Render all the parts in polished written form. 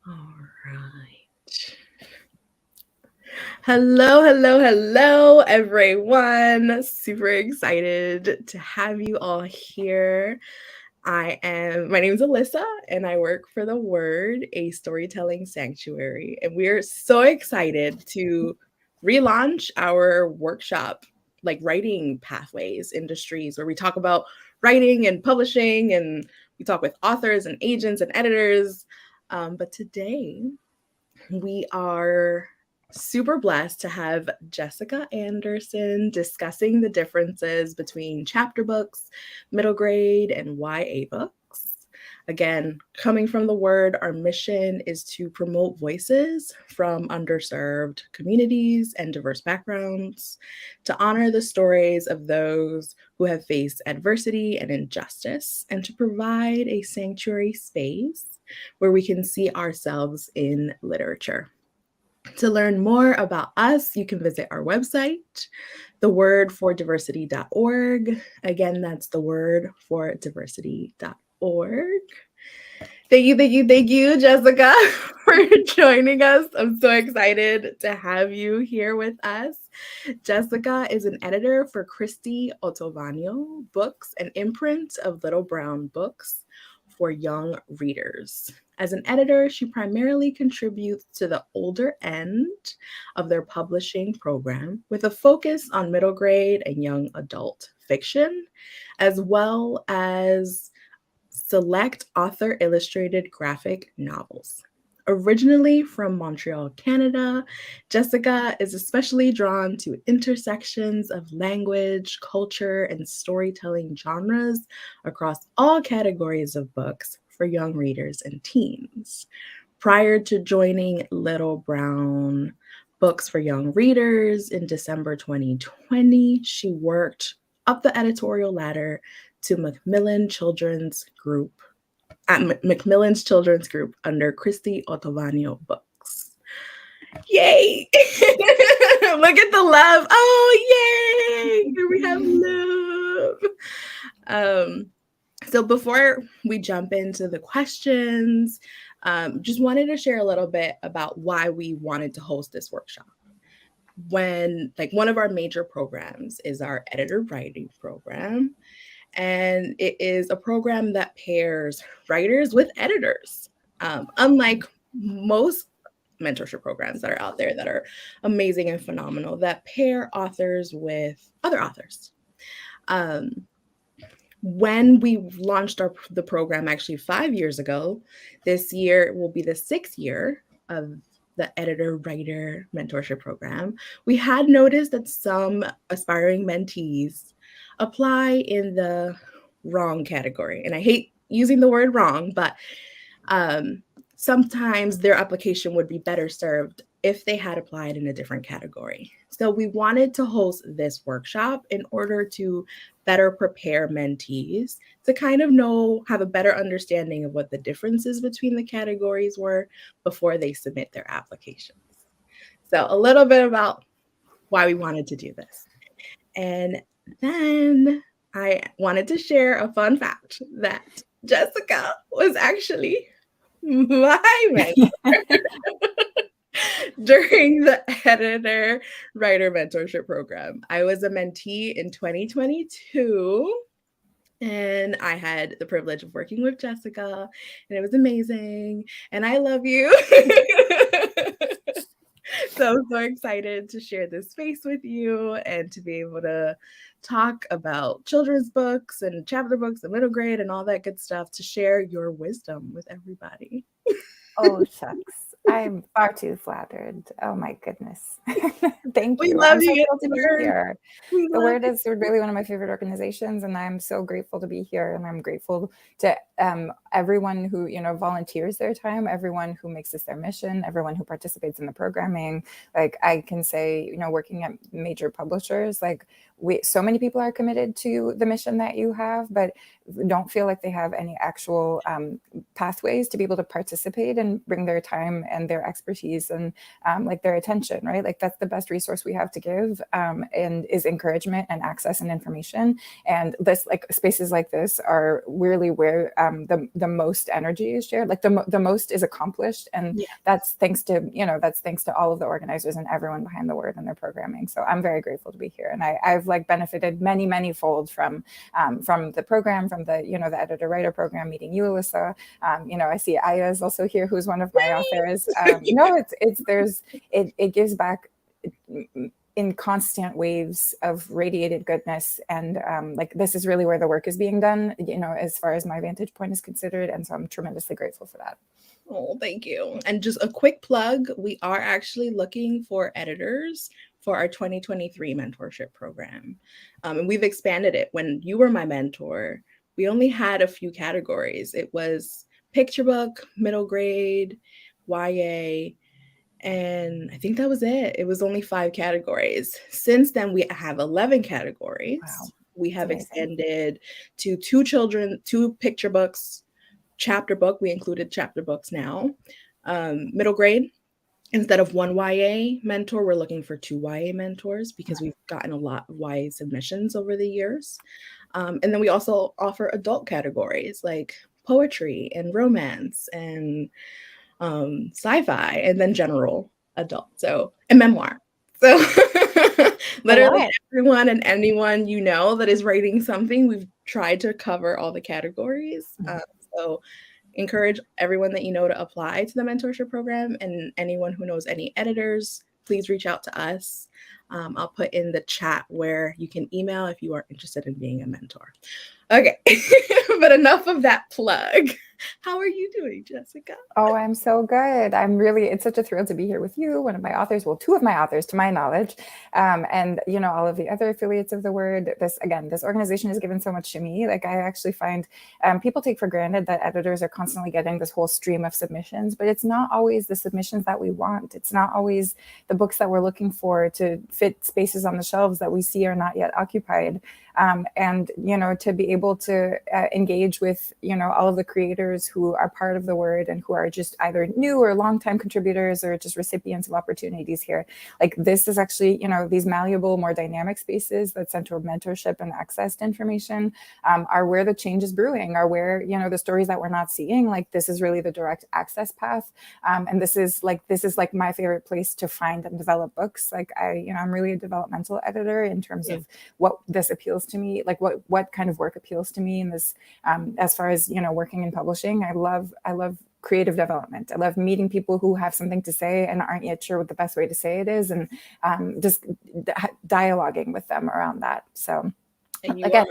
All right. Hello, everyone. Super excited to have you all here. My name is Alyssa, and I work for The Word, a storytelling sanctuary. And we're so excited to relaunch our workshop, like writing pathways industries, where we talk about writing and publishing, and we talk with authors and agents and editors. But today, we are super blessed to have Jessica Anderson discussing the differences between chapter books, middle grade, and YA books. Again, coming from The Word, our mission is to promote voices from underserved communities and diverse backgrounds, to honor the stories of those who have faced adversity and injustice, and to provide a sanctuary space where we can see ourselves in literature. To learn more about us, you can visit our website, thewordfordiversity.org. Again, that's thewordfordiversity.org. Thank you, Jessica, for joining us. I'm so excited to have you here with us. Jessica is an editor for Christy Ottaviano Books, an imprint of Little Brown Books for young readers. As an editor, she primarily contributes to the older end of their publishing program with a focus on middle grade and young adult fiction, as well as select author illustrated graphic novels. Originally from Montreal, Canada, Jessica is especially drawn to intersections of language, culture, and storytelling genres across all categories of books for young readers and teens. Prior to joining Little Brown Books for Young Readers in December 2020, she worked up the editorial ladder to Macmillan's Children's Group under Christy Ottaviano Books. Yay! Look at the love. Oh, yay! Here we have love. So before we jump into the questions, just wanted to share a little bit about why we wanted to host this workshop. One of our major programs is our editor writing program. And it is a program that pairs writers with editors. Unlike most mentorship programs that are out there that are amazing and phenomenal, that pair authors with other authors. When we launched the program actually 5 years ago, this year will be the 6th year of the Editor-Writer Mentorship program, we had noticed that some aspiring mentees apply in the wrong category. And I hate using the word wrong, but sometimes their application would be better served if they had applied in a different category. So we wanted to host this workshop in order to better prepare mentees to kind of have a better understanding of what the differences between the categories were before they submit their applications. So a little bit about why we wanted to do this. And then I wanted to share a fun fact that Jessica was actually my mentor during the Editor-Writer Mentorship program. I was a mentee in 2022, and I had the privilege of working with Jessica, and it was amazing, and I love you. So I'm so excited to share this space with you and to be able to talk about children's books and chapter books and middle grade and all that good stuff, to share your wisdom with everybody. Oh, shucks. I'm far too flattered. Oh, my goodness. Thank We you. love I'm so you, thrilled to be Word. here. We The love Word is really one of my favorite organizations, and I'm so grateful to be here. And I'm grateful to everyone who, volunteers their time, everyone who makes this their mission, everyone who participates in the programming. Like I can say, working at major publishers, like so many people are committed to the mission that you have, but don't feel like they have any actual pathways to be able to participate and bring their time and their expertise and like their attention, right? Like that's the best resource we have to give, and is encouragement and access and information. And this, like spaces like this are really where the most energy is shared, like the most is accomplished. And that's thanks to all of the organizers and everyone behind the word and their programming. So I'm very grateful to be here. And I've like benefited many fold from the program, from the, the editor-writer program, meeting you, Alyssa. I see Aya is also here, who's one of my authors. It gives back in constant waves of radiated goodness. And like, this is really where the work is being done, as far as my vantage point is considered. And so I'm tremendously grateful for that. Oh, thank you. And just a quick plug, we are actually looking for editors for our 2023 mentorship program. And we've expanded it. When you were my mentor, we only had a few categories. It was picture book, middle grade, YA, and I think that was it. It was only 5 categories. Since then, we have 11 categories. Wow. We have extended to 2 picture books, chapter book. We included chapter books now. Middle grade, instead of 1 YA mentor, we're looking for 2 YA mentors because we've gotten a lot of YA submissions over the years. And then we also offer adult categories like poetry and romance and sci-fi, and then general adult, and memoir. So literally everyone and anyone that is writing something, we've tried to cover all the categories. So encourage everyone that to apply to the mentorship program, and anyone who knows any editors, please reach out to us. I'll put in the chat where you can email if you are interested in being a mentor. Okay, but enough of that plug. How are you doing, Jessica? Oh, I'm so good. It's such a thrill to be here with you, one of my authors, well, 2 of my authors to my knowledge, and, all of the other affiliates of the word. This organization has given so much to me. Like, I actually find people take for granted that editors are constantly getting this whole stream of submissions, but it's not always the submissions that we want. It's not always the books that we're looking for to fit spaces on the shelves that we see are not yet occupied. And, to be able to engage with, all of the creators who are part of the word and who are just either new or longtime contributors or just recipients of opportunities here. Like, this is actually, these malleable, more dynamic spaces that center mentorship and access to information are where the change is brewing, are where, the stories that we're not seeing, like, this is really the direct access path. And this is like my favorite place to find and develop books. Like, I'm really a developmental editor in terms of what this appeals to me, like what kind of work appeals to me in this, as far as, working in publishing. I love creative development. I love meeting people who have something to say and aren't yet sure what the best way to say it is, and just dialoguing with them around that. So again,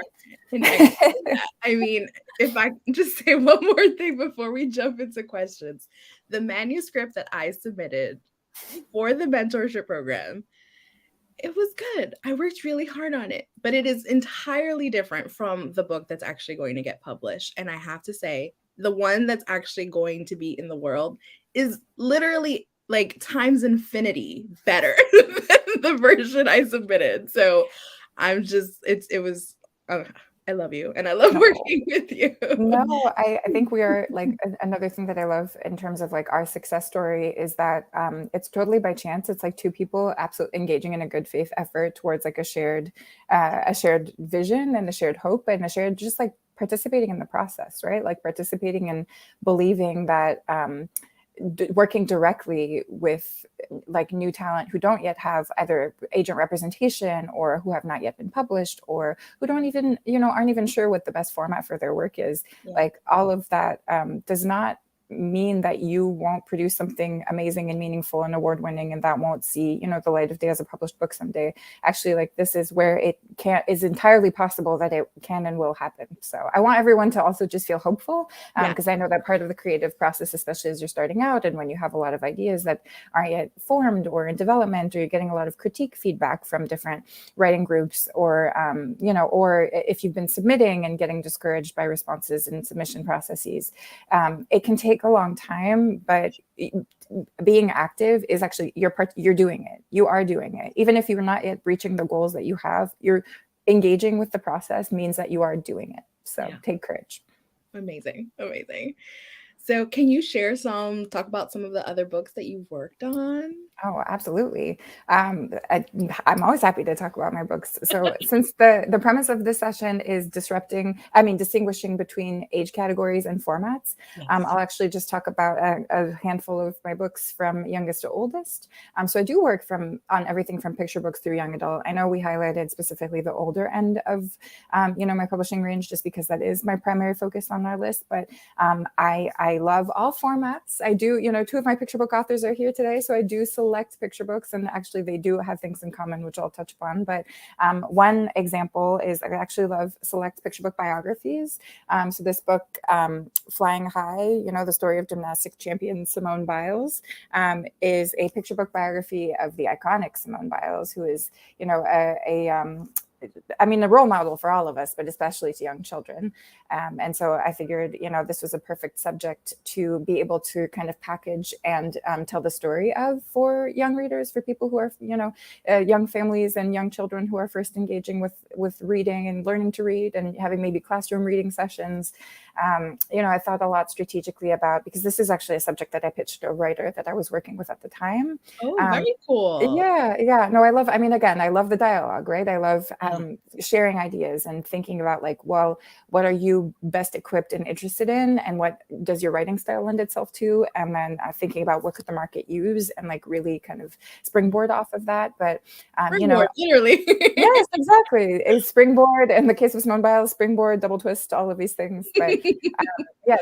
I mean, if I can just say one more thing before we jump into questions, the manuscript that I submitted for the mentorship program, it was good. I worked really hard on it, but it is entirely different from the book that's actually going to get published. And I have to say, the one that's actually going to be in the world is literally like times infinity better than the version I submitted. So I'm just, I love you, and I love working with you. No, I think we are, like, another thing that I love in terms of like our success story is that it's totally by chance. It's like 2 people absolutely engaging in a good faith effort towards like a shared vision and a shared hope and a shared just like participating in the process, right? Like participating and believing that working directly with like new talent who don't yet have either agent representation or who have not yet been published or who don't even, aren't even sure what the best format for their work is. Like, all of that does not mean that you won't produce something amazing and meaningful and award-winning and that won't see the light of day as a published book someday. Actually, like, this is where it is entirely possible that it can and will happen. So I want everyone to also just feel hopeful, because I know that part of the creative process, especially as you're starting out and when you have a lot of ideas that aren't yet formed or in development, or you're getting a lot of critique feedback from different writing groups, or or if you've been submitting and getting discouraged by responses and submission processes, it can take take a long time, but being active is actually your part. You're doing it. You are doing it. Even if you're not yet reaching the goals that you have, you're engaging with the process means that you are doing it. So take courage. Amazing. Amazing. So can you talk about some of the other books that you've worked on? Oh, absolutely. I'm always happy to talk about my books. So since the premise of this session is distinguishing between age categories and formats, I'll actually just talk about a handful of my books from youngest to oldest. So I do work on everything from picture books through young adult. I know we highlighted specifically the older end of, my publishing range, just because that is my primary focus on our list. But I love all formats. I do, two of my picture book authors are here today, so I do select picture books, and actually they do have things in common, which I'll touch upon. But one example is I actually love select picture book biographies. So this book, Flying High, the story of gymnastic champion Simone Biles, is a picture book biography of the iconic Simone Biles, who is, a role model for all of us, but especially to young children. And so I figured, this was a perfect subject to be able to kind of package and tell the story of for young readers, for people who are, young families and young children who are first engaging with reading and learning to read and having maybe classroom reading sessions. I thought a lot strategically about, because this is actually a subject that I pitched to a writer that I was working with at the time. Oh, very cool. Yeah. No, I love the dialogue, right? I love sharing ideas and thinking about what are you best equipped and interested in, and what does your writing style lend itself to? And then thinking about what could the market use, and really kind of springboard off of that. But, literally. Yes, exactly. A springboard, in the case of Simone Biles, springboard, double twist, all of these things. But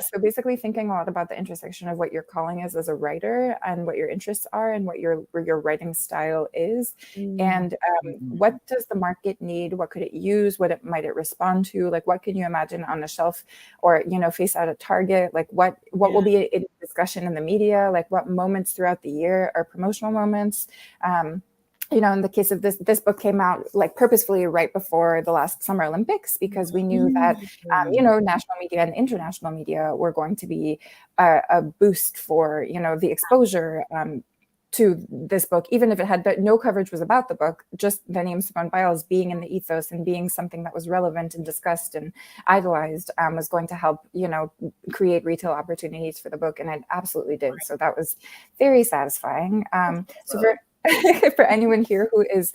so basically thinking a lot about the intersection of what your calling is as a writer, and what your interests are, and what your writing style is. And what does the market need? What could it use? What might it respond to? What can you imagine on the shelf, or, face out at Target? What will be in discussion in the media? What moments throughout the year are promotional moments? In the case of this book came out purposefully right before the last Summer Olympics, because we knew that, national media and international media were going to be a boost for, the exposure to this book, even if it had no coverage was about the book. Just the name Simone Biles being in the ethos and being something that was relevant and discussed and idolized was going to help, create retail opportunities for the book. And it absolutely did. So that was very satisfying. For anyone here who is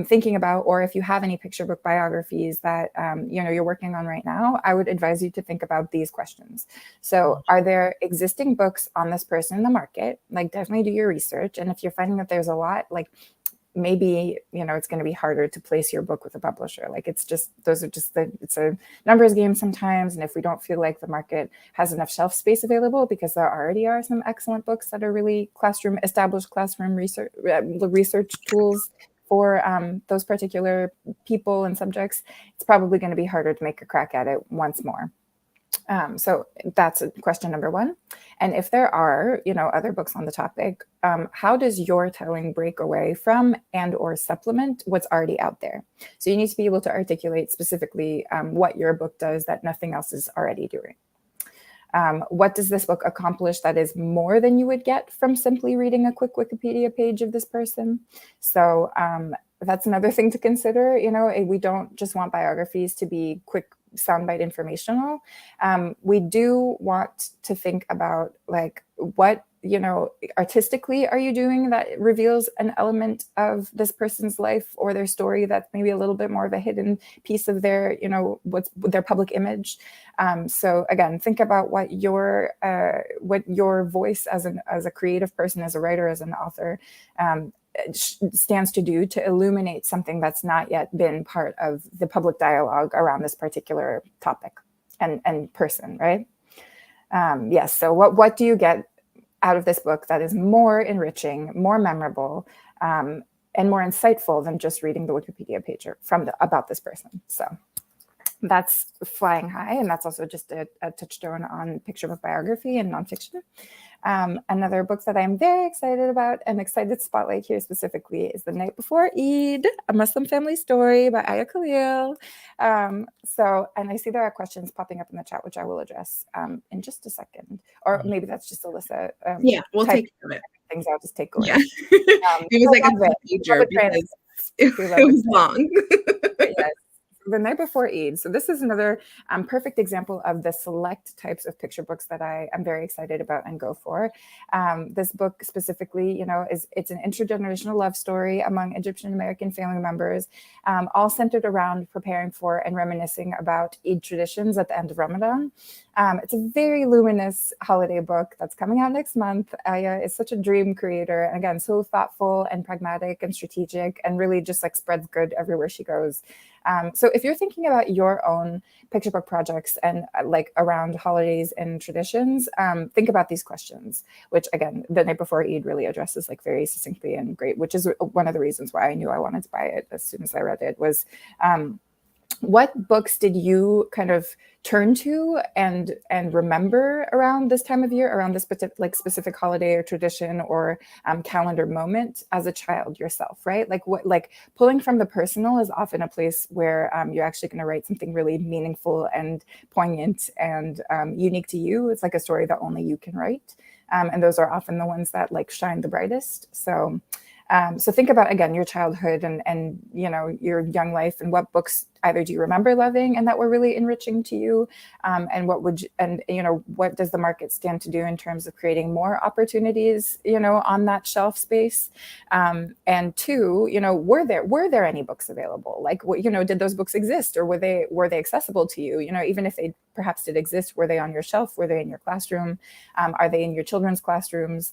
thinking about, or if you have any picture book biographies that you're working on right now, I would advise you to think about these questions. So, are there existing books on this person in the market? Definitely do your research. And if you're finding that there's a lot, maybe it's going to be harder to place your book with a publisher. It's a numbers game sometimes. And if we don't feel like the market has enough shelf space available, because there already are some excellent books that are really established classroom research tools for those particular people and subjects, it's probably going to be harder to make a crack at it once more. So that's question number one. And if there are, other books on the topic, how does your telling break away from and or supplement what's already out there? So you need to be able to articulate specifically what your book does that nothing else is already doing. What does this book accomplish that is more than you would get from simply reading a quick Wikipedia page of this person? So that's another thing to consider. We don't just want biographies to be quick soundbite informational. We do want to think about what artistically are you doing that reveals an element of this person's life or their story that's maybe a little bit more of a hidden piece of their what's their public image. So again, think about what your voice as a creative person, as a writer, as an author stands to do to illuminate something that's not yet been part of the public dialogue around this particular topic and person, right? Yes. So what do you get out of this book that is more enriching, more memorable, and more insightful than just reading the Wikipedia page about this person? So that's Flying High, and that's also just a touchstone on picture book biography and nonfiction. Another book that I'm very excited about and excited to spotlight here specifically is The Night Before Eid, A Muslim Family Story by Aya Khalil. And I see there are questions popping up in the chat, which I will address in just a second. Or maybe that's just Alyssa. Yeah, we'll take care of it. Things I'll just take away. Yeah. It was like a major because it was long. Yes. The Night Before Eid. So this is another perfect example of the select types of picture books that I am very excited about and go for. This book specifically, it's an intergenerational love story among Egyptian American family members, all centered around preparing for and reminiscing about Eid traditions at the end of Ramadan. It's a very luminous holiday book that's coming out next month. Aya is such a dream creator, and again, so thoughtful and pragmatic and strategic, and really just like spreads good everywhere she goes. So if you're thinking about your own picture book projects and like around holidays and traditions, think about these questions, which again, The Night Before Eid really addresses like very succinctly and great, which is one of the reasons why I knew I wanted to buy it as soon as I read it was, what books did you kind of turn to and remember around this time of year, around this specific holiday or tradition or calendar moment as a child yourself, right? Like pulling from the personal is often a place where you're actually going to write something really meaningful and poignant and unique to you. It's like a story that only you can write. And those are often the ones that like shine the brightest. So think about, again, your childhood and your young life, and what books either do you remember loving and that were really enriching to you, and what does the market stand to do in terms of creating more opportunities, on that shelf space, and two, were there any books available? Like, did those books exist, or were they accessible to you? Even if they perhaps did exist, were they on your shelf? Were they in your classroom? Are they in your children's classrooms?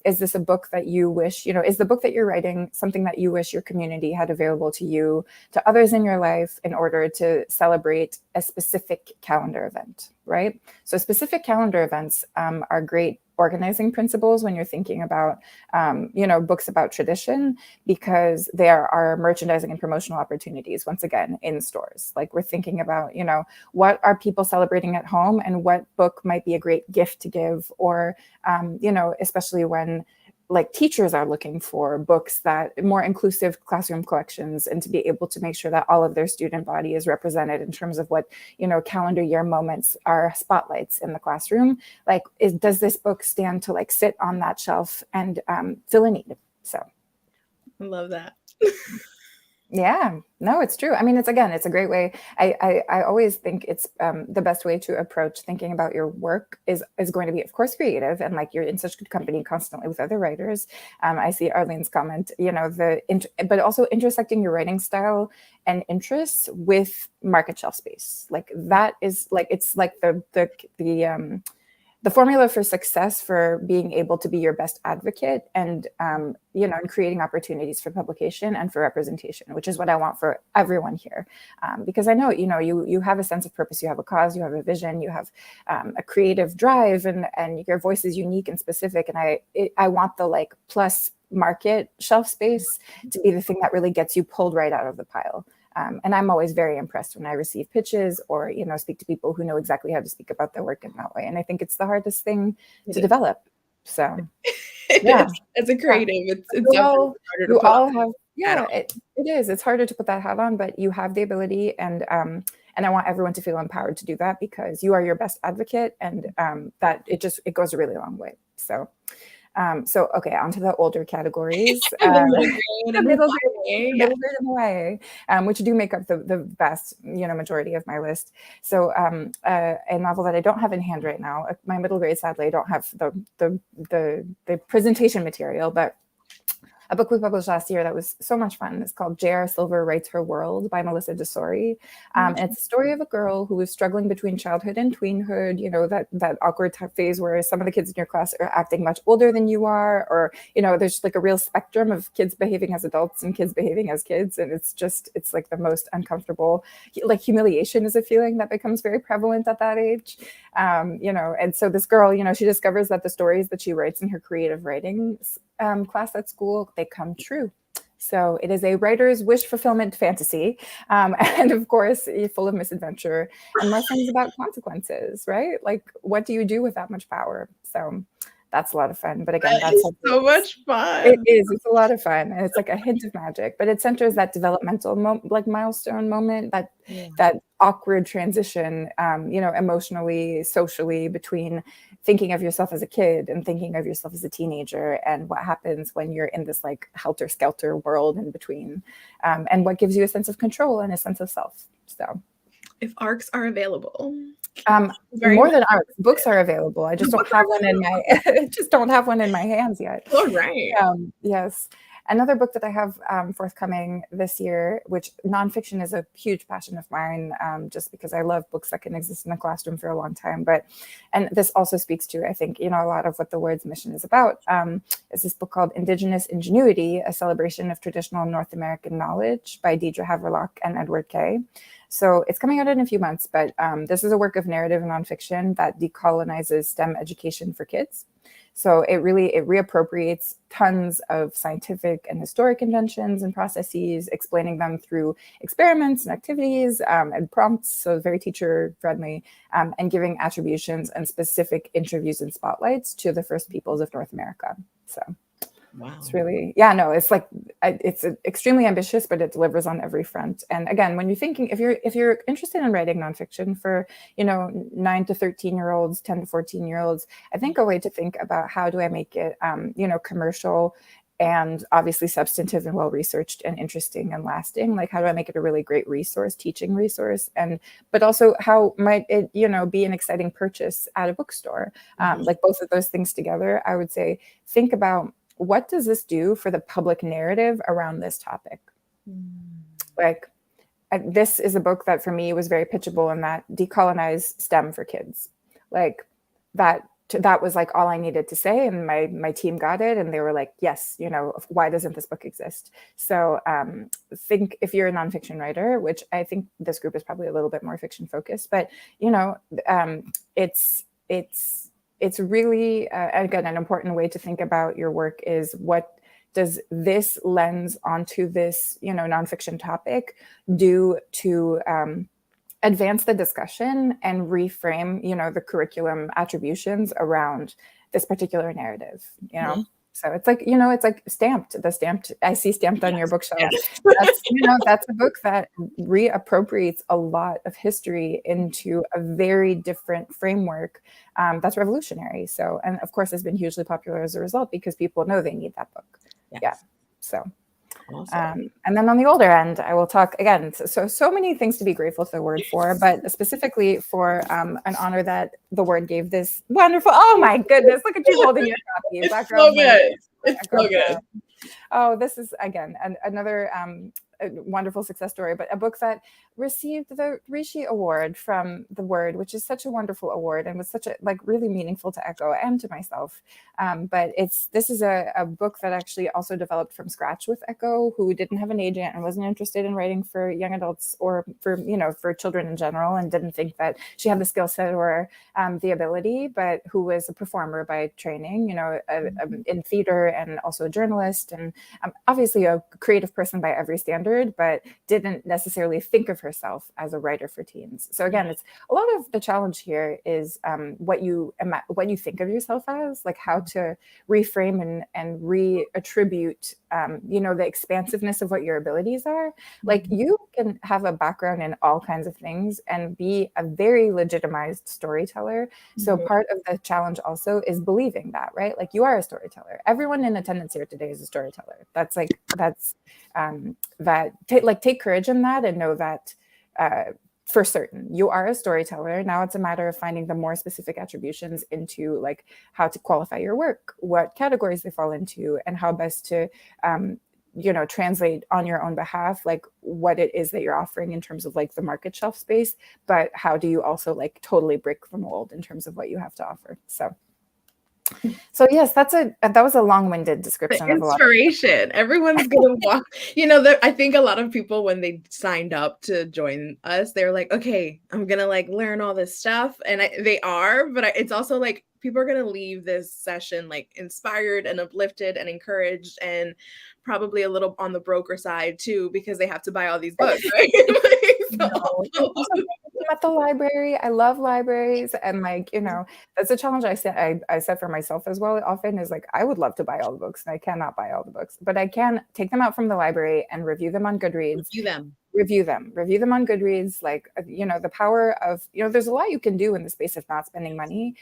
Is this a book that you wish, is the book that you're writing something that you wish your community had available to you, to others in your life, in order to celebrate a specific calendar event, right? So specific calendar events are great organizing principles when you're thinking about, books about tradition, because there are merchandising and promotional opportunities, once again, in stores. Like we're thinking about, what are people celebrating at home and what book might be a great gift to give, or, especially when like teachers are looking for books that more inclusive classroom collections, and to be able to make sure that all of their student body is represented in terms of what, calendar year moments are spotlights in the classroom. Like, does this book stand to like sit on that shelf and fill a need? So I love that. Yeah, no, it's true. I mean, it's a great way. I always think it's the best way to approach thinking about your work is going to be, of course, creative, and like you're in such good company constantly with other writers. I see Arlene's comment, but also intersecting your writing style and interests with market shelf space. Like that is like, it's like the formula for success for being able to be your best advocate and, and creating opportunities for publication and for representation, which is what I want for everyone here. Because I know, you have a sense of purpose, you have a cause, you have a vision, you have a creative drive, and your voice is unique and specific. And I want the like plus market shelf space to be the thing that really gets you pulled right out of the pile. And I'm always very impressed when I receive pitches or, speak to people who know exactly how to speak about their work in that way. And I think it's the hardest thing to develop. So yeah, as a creative, it's definitely harder to put on. It is. It's harder to put that hat on, but you have the ability, and I want everyone to feel empowered to do that, because you are your best advocate, and that it goes a really long way. So. Okay, onto the older categories. The middle grade and the YA, which do make up the vast, majority of my list. So a novel that I don't have in hand right now, my middle grade, sadly, I don't have the presentation material, but a book we published last year that was so much fun. It's called J.R. Silver Writes Her World by Melissa DeSori. And it's a story of a girl who is struggling between childhood and tweenhood, that awkward phase where some of the kids in your class are acting much older than you are, or, there's like a real spectrum of kids behaving as adults and kids behaving as kids. And it's like the most uncomfortable, like humiliation is a feeling that becomes very prevalent at that age. And so this girl, she discovers that the stories that she writes in her creative writing class at school, they come true. So it is a writer's wish fulfillment fantasy. And of course, full of misadventure and lessons about consequences, right? Like, what do you do with that much power? So That's a lot of fun. But again, That that's is so much fun. it is. It's a lot of fun, and it's like a hint of magic. But it centers that developmental milestone moment, that awkward transition, emotionally, socially, between thinking of yourself as a kid and thinking of yourself as a teenager, and what happens when you're in this like helter skelter world in between, and what gives you a sense of control and a sense of self. So, if ARCs are available. More than arcs, books are available. I just don't have one in my hands yet. All right. Yes. Another book that I have forthcoming this year, which nonfiction is a huge passion of mine, just because I love books that can exist in the classroom for a long time. And this also speaks to, I think, a lot of what the Word's mission is about, is this book called Indigenous Ingenuity, A Celebration of Traditional North American Knowledge by Deidre Haverlock and Edward Kay. So it's coming out in a few months, but this is a work of narrative nonfiction that decolonizes STEM education for kids. So it reappropriates tons of scientific and historic inventions and processes, explaining them through experiments and activities and prompts, so very teacher friendly, and giving attributions and specific interviews and spotlights to the first peoples of North America. So. Wow. It's really, it's extremely ambitious, but it delivers on every front. And again, when you're thinking, if you're interested in writing nonfiction for, 9 to 13-year-olds, 10 to 14-year-olds, I think a way to think about how do I make it, commercial and obviously substantive and well-researched and interesting and lasting. Like, how do I make it a really great teaching resource? But also how might it, be an exciting purchase at a bookstore? Like both of those things together, I would say, think about, what does this do for the public narrative around this topic? Like, this is a book that for me was very pitchable, in that decolonize STEM for kids. Like that was like all I needed to say, and my team got it, and they were like, yes, why doesn't this book exist? So think, if you're a nonfiction writer, which I think this group is probably a little bit more fiction focused, but it's really, again, an important way to think about your work is, what does this lens onto this, nonfiction topic do to advance the discussion and reframe, the curriculum attributions around this particular narrative, Mm-hmm. So it's like, it's like stamped. I see stamped on your bookshelf. Yes. That's a book that reappropriates a lot of history into a very different framework. That's revolutionary. So, and of course, has been hugely popular as a result, because people know they need that book. Yes. Yeah. So. Awesome. And then on the older end, I will talk again. So many things to be grateful to the Word for, but specifically for an honor that the Word gave this wonderful. Oh my goodness! Look at you holding your copy. It's so good. It's so good. Oh, this is again another a wonderful success story, but a book that received the Rishi Award from the Word, which is such a wonderful award and was such a really meaningful to Echo and to myself. But this is a book that actually also developed from scratch with Echo, who didn't have an agent and wasn't interested in writing for young adults or for children in general, and didn't think that she had the skill set or the ability, but who was a performer by training, in theater, and also a journalist, and obviously a creative person by every standard, but didn't necessarily think of herself as a writer for teens. So again, it's a lot of the challenge here is what you think of yourself as, like how to reframe and reattribute, the expansiveness of what your abilities are. Like, you can have a background in all kinds of things and be a very legitimized storyteller. So part of the challenge also is believing that, right? Like, you are a storyteller. Everyone in attendance here today is a storyteller. Take courage in that, and know that for certain you are a storyteller. Now it's a matter of finding the more specific attributions into like how to qualify your work, what categories they fall into, and how best to translate on your own behalf, like what it is that you're offering in terms of like the market shelf space, but how do you also like totally break the mold in terms of what you have to offer. So yes, that was a long-winded description of inspiration. Everyone's gonna walk. I think a lot of people, when they signed up to join us, they're like, okay, I'm gonna like learn all this stuff, and they are. But it's also like people are gonna leave this session like inspired and uplifted and encouraged, and probably a little on the broker side too, because they have to buy all these books, right? them at the library. I love libraries, and like, you know, that's a challenge I set for myself as well. Often is like, I would love to buy all the books, and I cannot buy all the books, but I can take them out from the library and review them on Goodreads. Review them on Goodreads. Like, you know, the power of, you know, there's a lot you can do in the space of not spending money.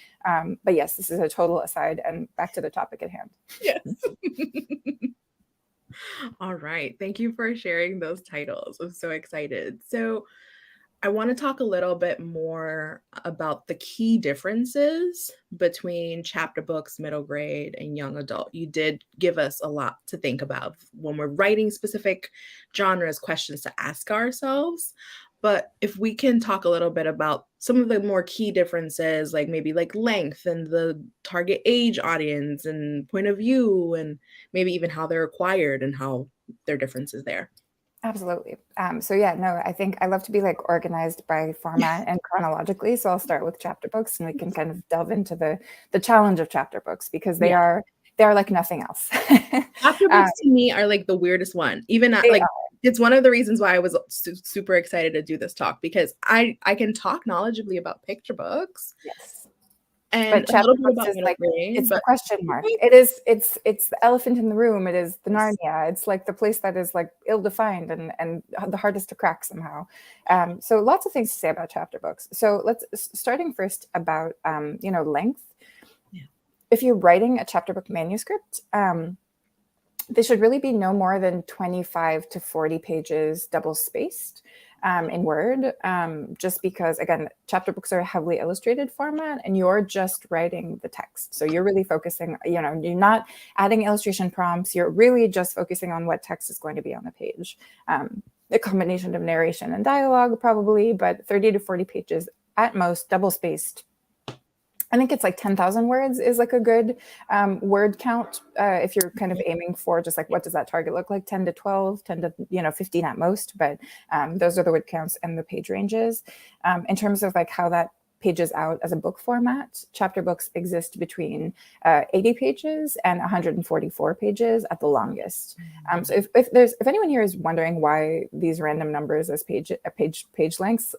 But yes, this is a total aside, and back to the topic at hand. Yes. All right. Thank you for sharing those titles. I'm so excited. So I want to talk a little bit more about the key differences between chapter books, middle grade, and young adult. You did give us a lot to think about when we're writing specific genres, questions to ask ourselves. But if we can talk a little bit about some of the more key differences, like maybe like length and the target age audience and point of view, and maybe even how they're acquired and how their differences there. Absolutely. So yeah, no, I think I love to be like organized by format and chronologically. So I'll start with chapter books, and we can kind of delve into the challenge of chapter books, because they are like nothing else. Chapter books to me are like the weirdest one. Even like it's one of the reasons why I was super excited to do this talk, because I can talk knowledgeably about picture books. Yes. And but chapter books is like, it's the question mark. It's the elephant in the room. It is the Narnia. It's like the place that is like ill-defined and the hardest to crack somehow. So lots of things to say about chapter books. So starting first about, you know, length. Yeah. If you're writing a chapter book manuscript, they should really be no more than 25 to 40 pages double spaced. In Word, just because, again, chapter books are a heavily illustrated format, and you're just writing the text. So you're really focusing, you know, you're not adding illustration prompts. You're really just focusing on what text is going to be on the page. A combination of narration and dialogue probably, but 30 to 40 pages at most, double spaced. I think it's like 10,000 words is like a good word count if you're kind of aiming for just like, what does that target look like? 10 to 12, 10 to, you know, 15 at most. But those are the word counts and the page ranges. In terms of like how that pages out as a book format, chapter books exist between 80 pages and 144 pages at the longest. So if anyone here is wondering why these random numbers as page lengths,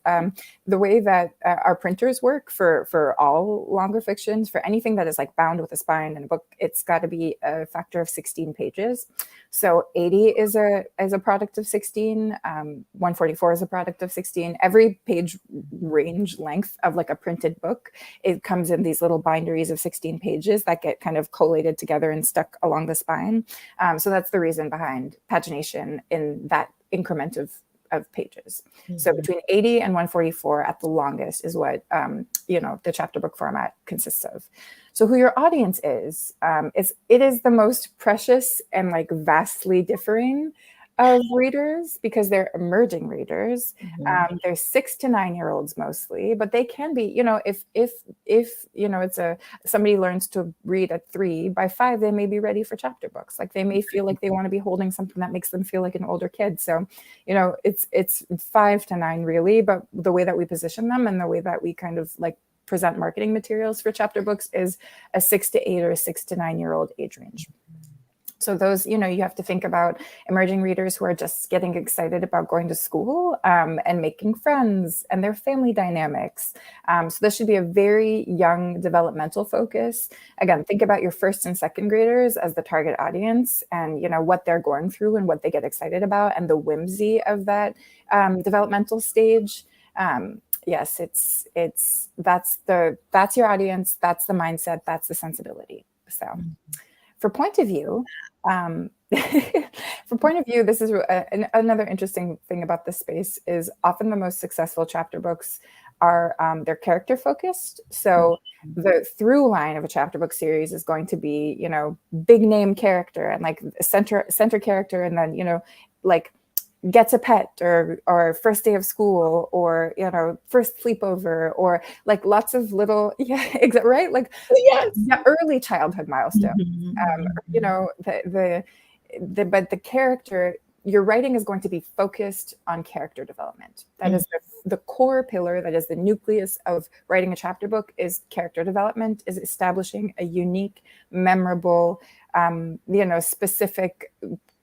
the way that our printers work for all longer fictions, for anything that is like bound with a spine in a book, it's got to be a factor of 16 pages. So 80 is a product of 16. 144 is a product of 16. Every page range length of like a printed book, it comes in these little binderies of 16 pages that get kind of collated together and stuck along the spine. So that's the reason behind pagination in that increment of pages. Mm-hmm. So between 80 and 144 at the longest is what you know, the chapter book format consists of. So who your audience is it is the most precious and like vastly differing of readers, because they're emerging readers. Mm-hmm. They're 6 to 9 year olds mostly, but they can be, you know, if you know, it's somebody learns to read at 3, by 5 they may be ready for chapter books. Like they may feel like they want to be holding something that makes them feel like an older kid. So, you know, it's 5 to 9 really, but the way that we position them and the way that we kind of like present marketing materials for chapter books is a 6 to 8 or a 6 to 9 year old age range. So those, you know, you have to think about emerging readers who are just getting excited about going to school and making friends and their family dynamics. So this should be a very young developmental focus. Again, think about your first and second graders as the target audience, and, you know, what they're going through and what they get excited about and the whimsy of that developmental stage. Yes, that's your audience, that's the mindset, that's the sensibility. So. For point of view, this is another interesting thing about this space is often the most successful chapter books are they're character focused. So the through line of a chapter book series is going to be, you know, big name character and like center character, and then, you know, like gets a pet or first day of school, or, you know, first sleepover, or like lots of little, right? Like the early childhood milestone. Mm-hmm. You know, but the character you're writing is going to be focused on character development. That is the core pillar, that is the nucleus of writing a chapter book, is character development, is establishing a unique, memorable, you know, specific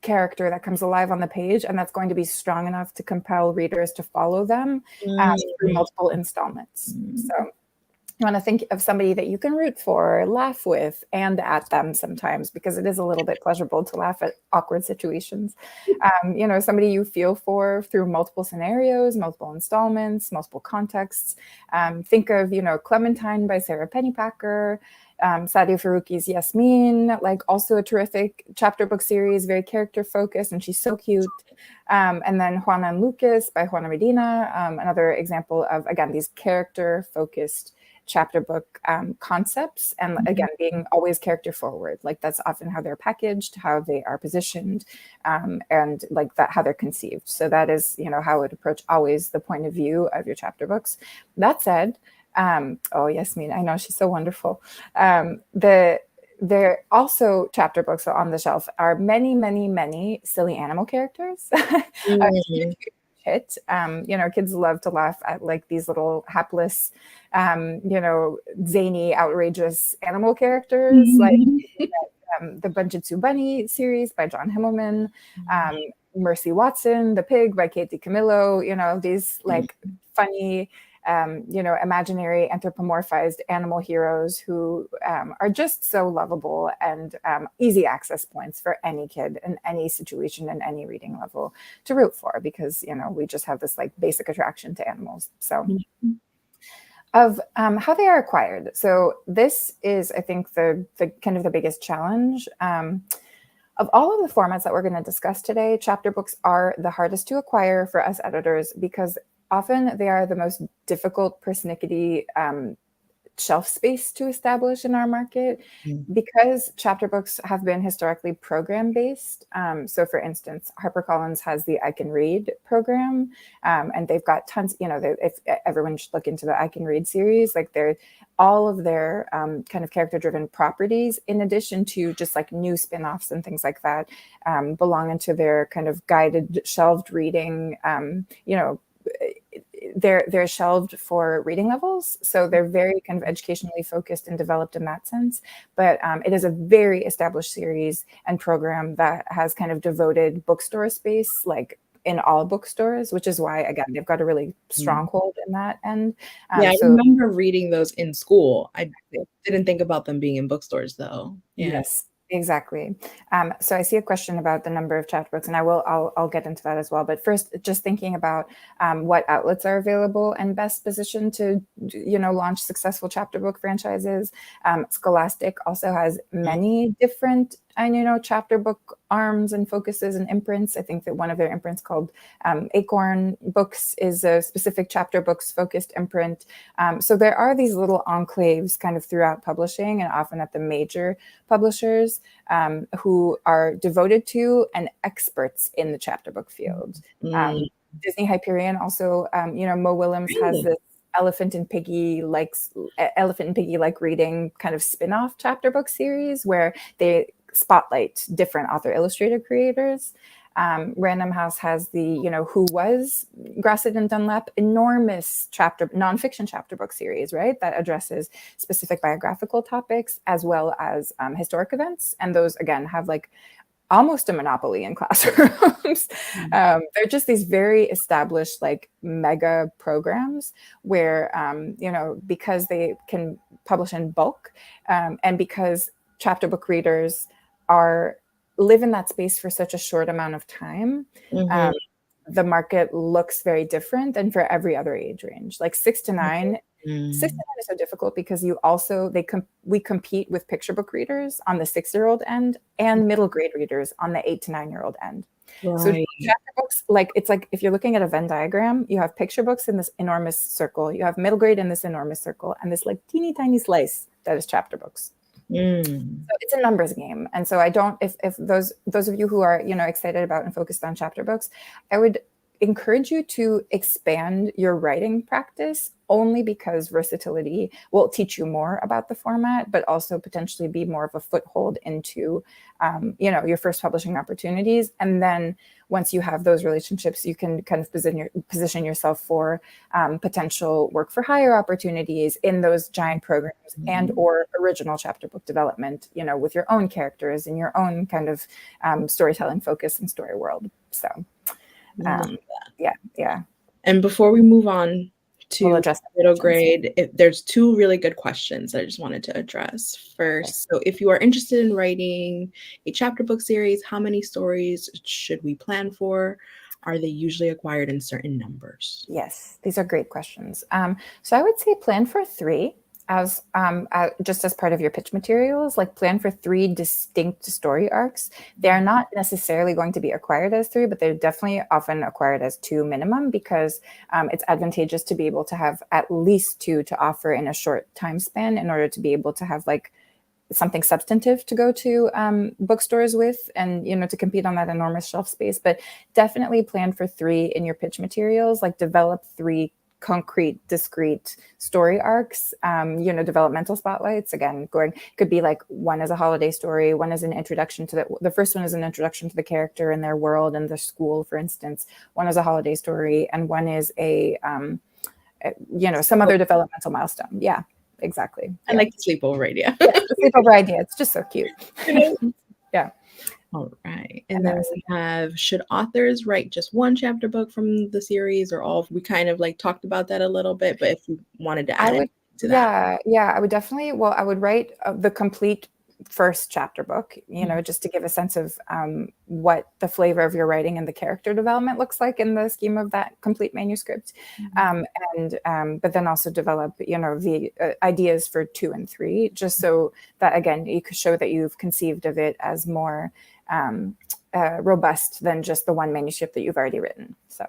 character that comes alive on the page, and that's going to be strong enough to compel readers to follow them through multiple installments. So you want to think of somebody that you can root for, laugh with, and at them sometimes, because it is a little bit pleasurable to laugh at awkward situations. Somebody you feel for through multiple scenarios, multiple installments, multiple contexts. Think of, Clementine by Sarah Pennypacker, Sadia Farouqi's Yasmin, like also a terrific chapter book series, very character focused, and she's so cute. And then Juana and Lucas by Juana Medina, another example of, again, these character focused chapter book concepts, and again, being always character forward. Like that's often how they're packaged, how they are positioned, and like that, how they're conceived. So that is, how I would approach always the point of view of your chapter books. That said, Yasmin, I know, she's so wonderful. There also chapter books on the shelf are many, many, many silly animal characters. Hit. Kids love to laugh at like these little hapless, zany, outrageous animal characters, like the Bunjitsu Bunny series by John Himmelman, Mercy Watson, the Pig by Katie Camillo, these like funny, imaginary anthropomorphized animal heroes who are just so lovable and easy access points for any kid in any situation and any reading level to root for, because, we just have this like basic attraction to animals. So of how they are acquired. So this is, I think, the kind of the biggest challenge. Of all of the formats that we're going to discuss today, chapter books are the hardest to acquire for us editors, because often they are the most difficult persnickety shelf space to establish in our market, because chapter books have been historically program based. So for instance, HarperCollins has the I Can Read program, and they've got tons, if everyone should look into the I Can Read series, like all of their kind of character driven properties, in addition to just like new spin-offs and things like that, belong into their kind of guided shelved reading, they're shelved for reading levels. So they're very kind of educationally focused and developed in that sense. But it is a very established series and program that has kind of devoted bookstore space, like in all bookstores, which is why, again, they've got a really strong hold in that end. I remember reading those in school. I didn't think about them being in bookstores though. Yeah. Yes. Exactly. So I see a question about the number of chapter books, and I'll get into that as well. But first, just thinking about what outlets are available and best positioned to, launch successful chapter book franchises. Scholastic also has many different, chapter book arms and focuses and imprints. I think that one of their imprints called Acorn Books is a specific chapter books focused imprint. So there are these little enclaves kind of throughout publishing, and often at the major publishers, who are devoted to and experts in the chapter book field. Disney Hyperion also, Mo Willems has this Elephant and Piggy like reading kind of spin-off chapter book series where they spotlight different author illustrator creators. Random House has the, Who Was Grasset and Dunlap, enormous nonfiction chapter book series, right? That addresses specific biographical topics as well as historic events. And those, again, have like almost a monopoly in classrooms. They're just these very established, like mega programs where, because they can publish in bulk, and because chapter book readers live in that space for such a short amount of time, the market looks very different than for every other age range. Like 6 to 9, 6 to 9 is so difficult because we compete with picture book readers on the 6-year-old end and middle grade readers on the 8 to 9-year-old end. Right. So chapter books, it's like if you're looking at a Venn diagram, you have picture books in this enormous circle, you have middle grade in this enormous circle, and this like teeny tiny slice that is chapter books. So it's a numbers game. And so if those of you who are, excited about and focused on chapter books, I would encourage you to expand your writing practice, only because versatility will teach you more about the format, but also potentially be more of a foothold into, your first publishing opportunities. And then once you have those relationships, you can kind of position yourself for potential work for hire opportunities in those giant programs and or original chapter book development, with your own characters and your own kind of storytelling focus and story world. So yeah. And before we move on We'll to address middle grade, there's two really good questions that I just wanted to address first. So if you are interested in writing a chapter book series, how many stories should we plan for? Are they usually acquired in certain numbers? Yes, these are great questions. So I would say plan for 3 as just as part of your pitch materials, like plan for 3 distinct story arcs. They're not necessarily going to be acquired as 3, but they're definitely often acquired as 2 minimum, because it's advantageous to be able to have at least 2 to offer in a short time span in order to be able to have like something substantive to go to bookstores with, and to compete on that enormous shelf space. But definitely plan for 3 in your pitch materials, like develop 3 concrete, discrete story arcs, developmental spotlights. Again, could be like, one is a holiday story, one is an introduction to the first one is an introduction to the character and their world and their school, for instance. One is a holiday story, and one is a some other developmental milestone. Yeah, exactly. I like the sleepover idea. Yeah, the sleepover idea. It's just so cute. Yeah. All right. And then we have, should authors write just one chapter book from the series or all? We kind of like talked about that a little bit, but if you wanted to add to that. Yeah, I would definitely, I would write the complete first chapter book, just to give a sense of what the flavor of your writing and the character development looks like in the scheme of that complete manuscript. But then also develop, the ideas for 2 and 3, just so that, again, you could show that you've conceived of it as more robust than just the one manuscript that you've already written. So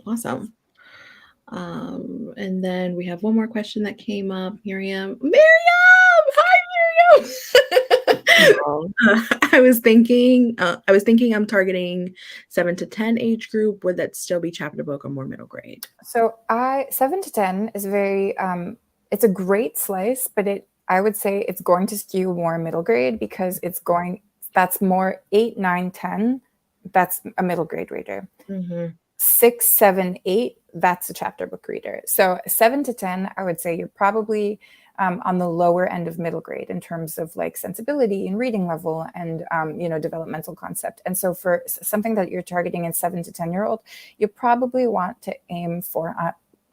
awesome. And then we have one more question that came up. Miriam, hi Miriam. I was thinking I'm targeting 7 to 10 age group. Would that still be chapter book or more middle grade? So 7 to 10 is very it's a great slice, but I would say it's going to skew more middle grade, because that's more 8, 9, 10. That's a middle grade reader. 6, 7, 8, that's a chapter book reader. So 7 to 10, I would say you're probably on the lower end of middle grade in terms of like sensibility and reading level and, developmental concept. And so for something that you're targeting in 7 to 10-year-old, you probably want to aim for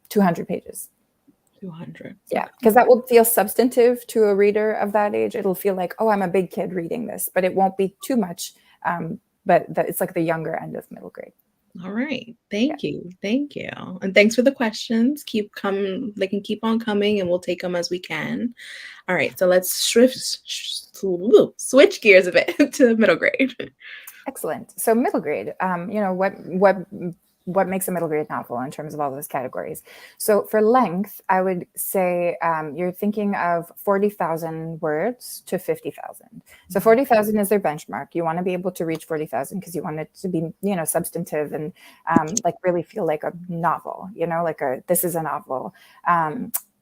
200 pages. 200. Yeah, because that will feel substantive to a reader of that age. It'll feel like, oh, I'm a big kid reading this, but it won't be too much. But it's like the younger end of middle grade. All right. Thank you. And thanks for the questions. They can keep on coming, and we'll take them as we can. All right. So let's switch gears a bit to middle grade. Excellent. So middle grade, what makes a middle grade novel in terms of all those categories? So for length, I would say you're thinking of 40,000 words to 50,000. So 40,000 is their benchmark. You want to be able to reach 40,000 because you want it to be, substantive and like really feel like a novel, this is a novel.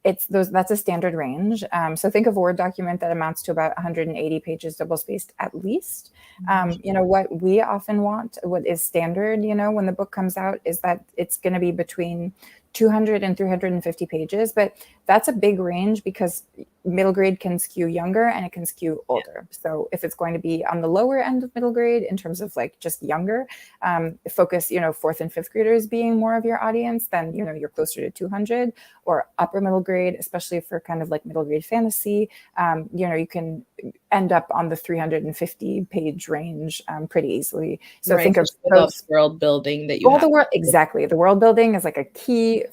That's a standard range. So think of a Word document that amounts to about 180 pages double-spaced at least. What we often want, what is standard, when the book comes out, is that it's going to be between 200 and 350 pages. But that's a big range because middle grade can skew younger and it can skew older. So if it's going to be on the lower end of middle grade in terms of like just younger, focus, 4th and 5th graders being more of your audience, then, you're closer to 200. Or upper middle grade, especially for kind of like middle grade fantasy, you can end up on the 350 page range pretty easily. So think of those world building that you have. Exactly. The world building is like a key,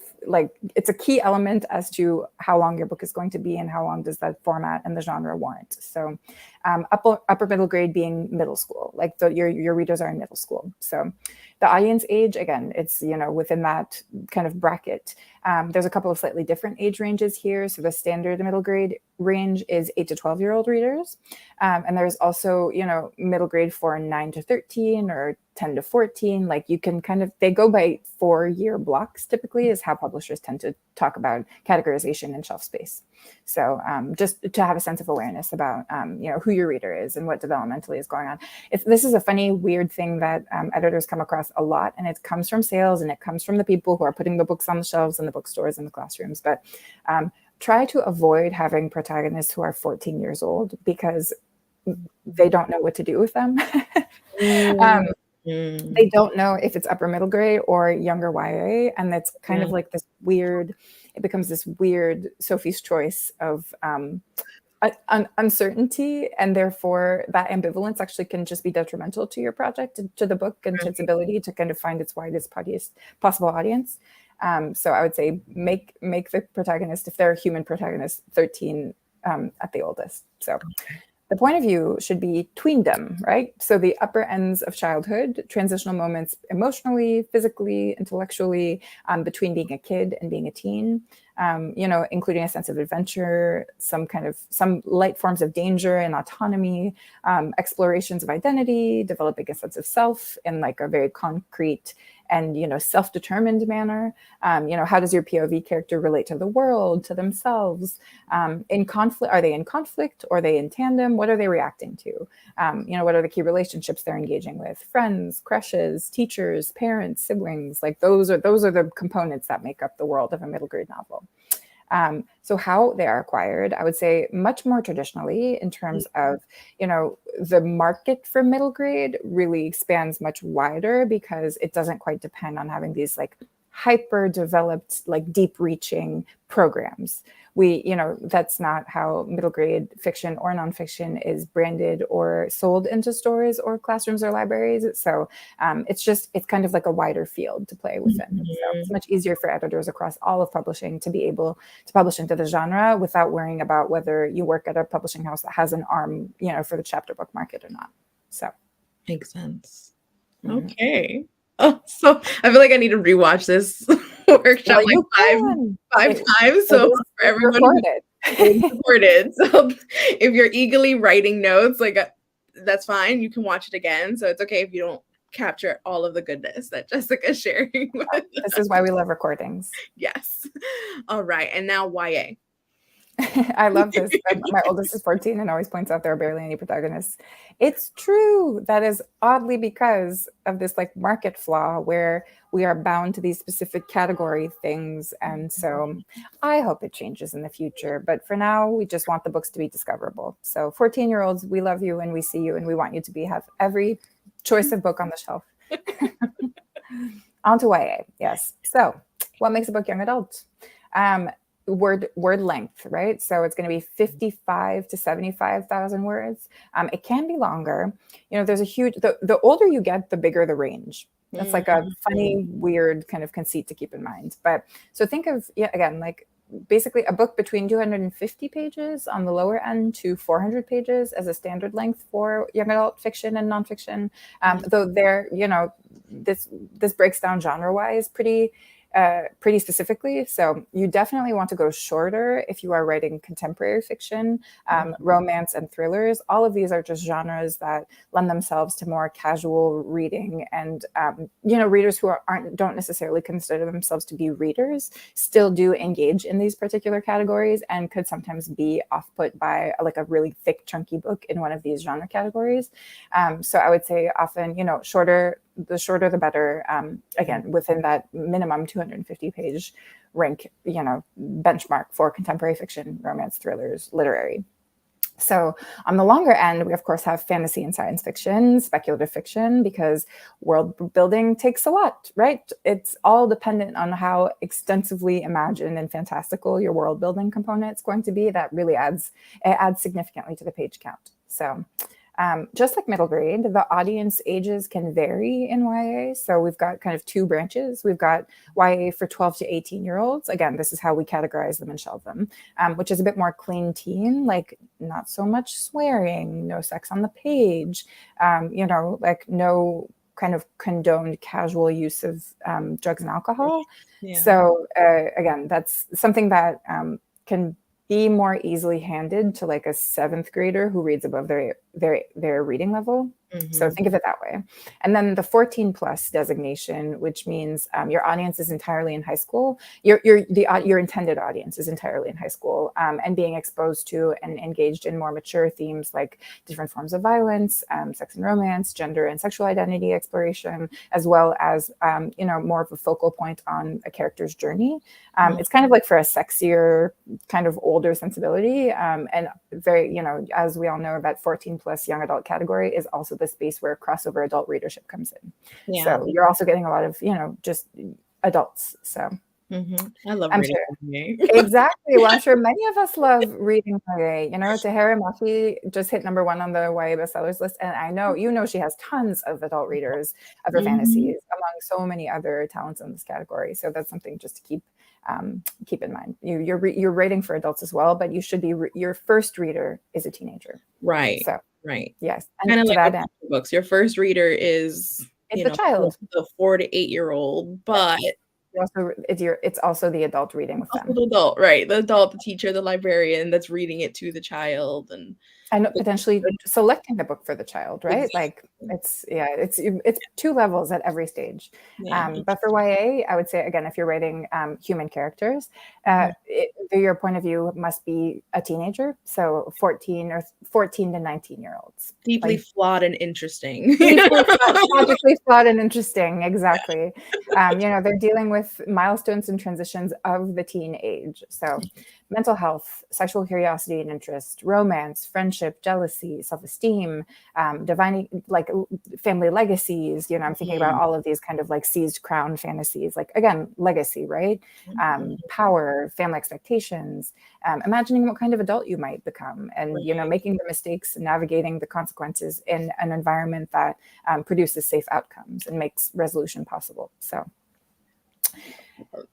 it's a key element as to how long your book is going to be and how long does that format and the genre warrant. So upper middle grade being middle school, like your readers are in middle school. So the audience age, again, it's, within that kind of bracket. There's a couple of slightly different age ranges here. So the standard middle grade range is 8 to 12-year-old readers. And there's also, middle grade for 9 to 13 or 10 to 14. Like you can kind of, they go by 4-year blocks typically is how publishers tend to talk about categorization and shelf space. So just to have a sense of awareness about, who your reader is and what developmentally is going on. This is a funny, weird thing that editors come across a lot, and it comes from sales and it comes from the people who are putting the books on the shelves in the bookstores and the classrooms. But try to avoid having protagonists who are 14 years old because they don't know what to do with them. They don't know if it's upper middle grade or younger YA. And that's kind of like this weird, it becomes this weird Sophie's choice of uncertainty. And therefore that ambivalence actually can just be detrimental to your project, to the book, and to its ability to kind of find its widest possible audience. So I would say make the protagonist, if they're a human protagonist, 13 at the oldest. So the point of view should be tweendom, right? So the upper ends of childhood, transitional moments emotionally, physically, intellectually, between being a kid and being a teen, including a sense of adventure, some light forms of danger and autonomy, explorations of identity, developing a sense of self in like a very concrete and, self-determined manner. How does your POV character relate to the world, to themselves? In conflict, are they in conflict or are they in tandem? What are they reacting to? What are the key relationships they're engaging with? Friends, crushes, teachers, parents, siblings. Like those are the components that make up the world of a middle grade novel. So how they are acquired, I would say much more traditionally in terms of, the market for middle grade really expands much wider because it doesn't quite depend on having these like hyper developed, like deep reaching programs. That's not how middle grade fiction or nonfiction is branded or sold into stores or classrooms or libraries. So it's kind of like a wider field to play within. So it's much easier for editors across all of publishing to be able to publish into the genre without worrying about whether you work at a publishing house that has an arm, for the chapter book market or not. So makes sense. Okay. Oh, so I feel like I need to rewatch this workshop five times. So for everyone recorded. So if you're eagerly writing notes, like that's fine. You can watch it again. So it's okay if you don't capture all of the goodness that Jessica's sharing with us. This is why we love recordings. Yes. All right. And now YA. I love this. My oldest is 14 and always points out there are barely any protagonists. It's true. That is oddly because of this like market flaw where we are bound to these specific category things. And so I hope it changes in the future. But for now, we just want the books to be discoverable. So 14-year-olds, we love you and we see you and we want you to have every choice of book on the shelf. On to YA. Yes. So what makes a book young adult? Word length, right? So it's going to be 55 to 75,000 words. It can be longer. There's a huge, the older you get, the bigger the range. That's like a funny, weird kind of conceit to keep in mind. But so think of, again, like basically a book between 250 pages on the lower end to 400 pages as a standard length for young adult fiction and nonfiction. Though this breaks down genre-wise pretty specifically. So you definitely want to go shorter if you are writing contemporary fiction, romance and thrillers. All of these are just genres that lend themselves to more casual reading, and readers who don't necessarily consider themselves to be readers still do engage in these particular categories and could sometimes be off-put by like a really thick, chunky book in one of these genre categories. So I would say often, shorter. The shorter, the better. Again, within that minimum 250 page rank, benchmark for contemporary fiction, romance, thrillers, literary. So on the longer end, we of course have fantasy and science fiction, speculative fiction, because world building takes a lot, right? It's all dependent on how extensively imagined and fantastical your world building component is going to be. That really adds significantly to the page count. So just like middle grade, the audience ages can vary in YA. So we've got kind of two branches. We've got YA for 12 to 18-year-olds. Again, this is how we categorize them and shelve them, which is a bit more clean teen, like not so much swearing, no sex on the page, like no kind of condoned casual use of drugs and alcohol. Yeah. So again, that's something that can be more easily handed to like a 7th grader who reads above their reading level. So think of it that way. And then the 14 plus designation, which means your audience is entirely in high school. Your intended audience is entirely in high school, and being exposed to and engaged in more mature themes like different forms of violence, sex and romance, gender and sexual identity exploration, as well as more of a focal point on a character's journey. It's kind of like for a sexier, kind of older sensibility, and very, as we all know, that 14 plus young adult category is also the space where crossover adult readership comes in. Yeah. So you're also getting a lot of, just adults. So I love reading YA. Exactly. Well, I'm sure many of us love reading YA. Tahara Mafi just hit #1 on the YA bestsellers list. And I know, she has tons of adult readers of her fantasies, among so many other talents in this category. So that's something just to keep in mind. You're writing for adults as well, but you should be, your first reader is a teenager. Right. So, right. Yes. And kind of like that books. Your first reader is the child, the 4 to 8 year old, but it's also the adult reading with them. The adult, right? The adult, the teacher, the librarian that's reading it to the child, and potentially selecting the book for the child, right? Exactly. Like it's 2 levels at every stage. But for YA, I would say, again, if you're writing human characters, your point of view must be a teenager, so 14 to 19-year-olds. Deeply flawed and interesting. Logically flawed and interesting, exactly. They're dealing with milestones and transitions of the teen age. So mental health, sexual curiosity and interest, romance, friendship, jealousy, self-esteem, divining, like family legacies. I'm thinking about all of these kind of like seized crown fantasies, like, again, legacy, right? Power, family expectations, imagining what kind of adult you might become, and making the mistakes, navigating the consequences in an environment that produces safe outcomes and makes resolution possible. So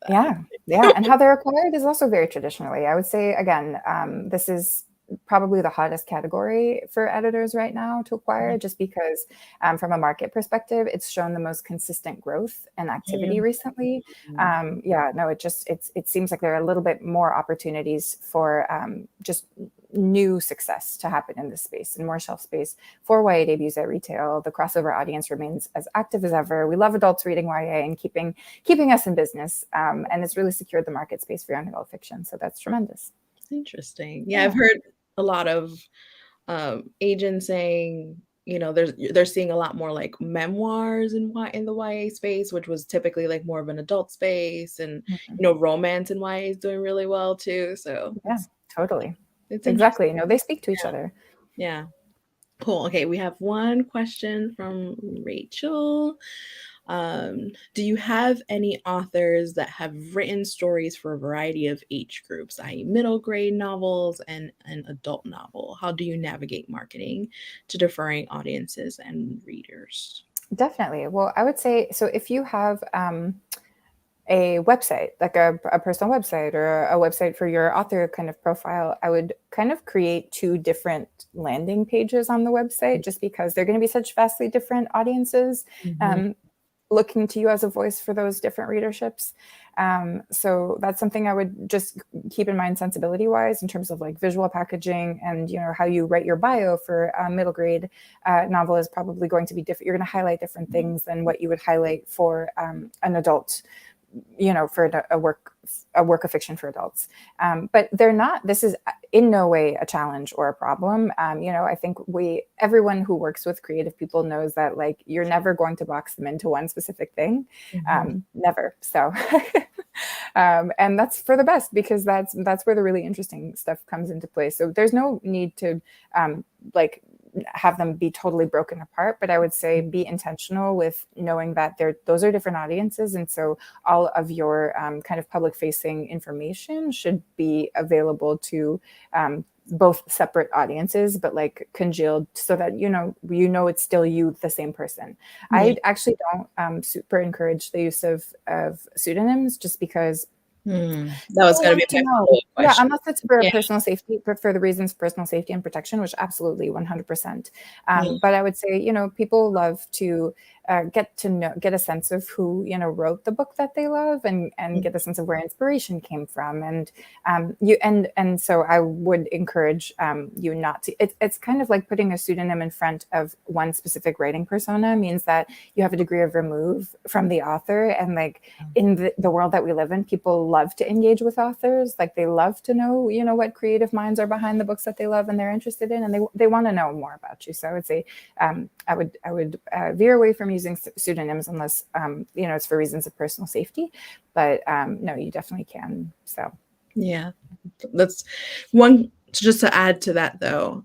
yeah. And how they're acquired is also very traditionally. I would say, again, this is probably the hottest category for editors right now to acquire, just because from a market perspective, it's shown the most consistent growth and activity recently. It seems like there are a little bit more opportunities for just new success to happen in this space and more shelf space for YA debuts at retail. The crossover audience remains as active as ever. We love adults reading YA and keeping us in business, and it's really secured the market space for young adult fiction. So that's tremendous. Interesting. Yeah, I've heard a lot of agents saying, they're seeing a lot more like memoirs in the YA space, which was typically like more of an adult space, and romance in YA is doing really well too. So yeah, totally. It's exactly. They speak to each other. Yeah. Cool. Okay, we have one question from Rachel. Do you have any authors that have written stories for a variety of age groups, i.e. middle grade novels and an adult novel? How do you navigate marketing to differing audiences and readers? Definitely. Well, I would say, so if you have a website, like a personal website or a website for your author kind of profile, I would kind of create 2 different landing pages on the website, just because they're going to be such vastly different audiences looking to you as a voice for those different readerships. So that's something I would just keep in mind sensibility wise, in terms of like visual packaging, and how you write your bio for a middle grade novel is probably going to be different. You're going to highlight different things than what you would highlight for an adult, for a work of fiction for adults. But this is in no way a challenge or a problem. I think everyone who works with creative people knows that, like, you're never going to box them into one specific thing. Never. So, and that's for the best, because that's where the really interesting stuff comes into play. So there's no need to have them be totally broken apart, but I would say be intentional with knowing that those are different audiences, and so all of your kind of public facing information should be available to both separate audiences, but like congealed, so that it's still you, the same person. I actually don't super encourage the use of pseudonyms, just because That was going to People be want to my know. follow-up Yeah, question. unless it's for Yeah. personal safety, for the reasons personal safety and protection, which absolutely 100%. Yeah. But I would say, people love to get a sense of who, wrote the book that they love, and get a sense of where inspiration came from. And so I would encourage you not to. It's kind of like putting a pseudonym in front of one specific writing persona means that you have a degree of remove from the author. And like in the world that we live in, people love to engage with authors. Like they love to know, what creative minds are behind the books that they love and they're interested in, and they want to know more about you. So I would say I would veer away from using pseudonyms unless it's for reasons of personal safety. But no, you definitely can. So yeah, that's one. Just to add to that, though,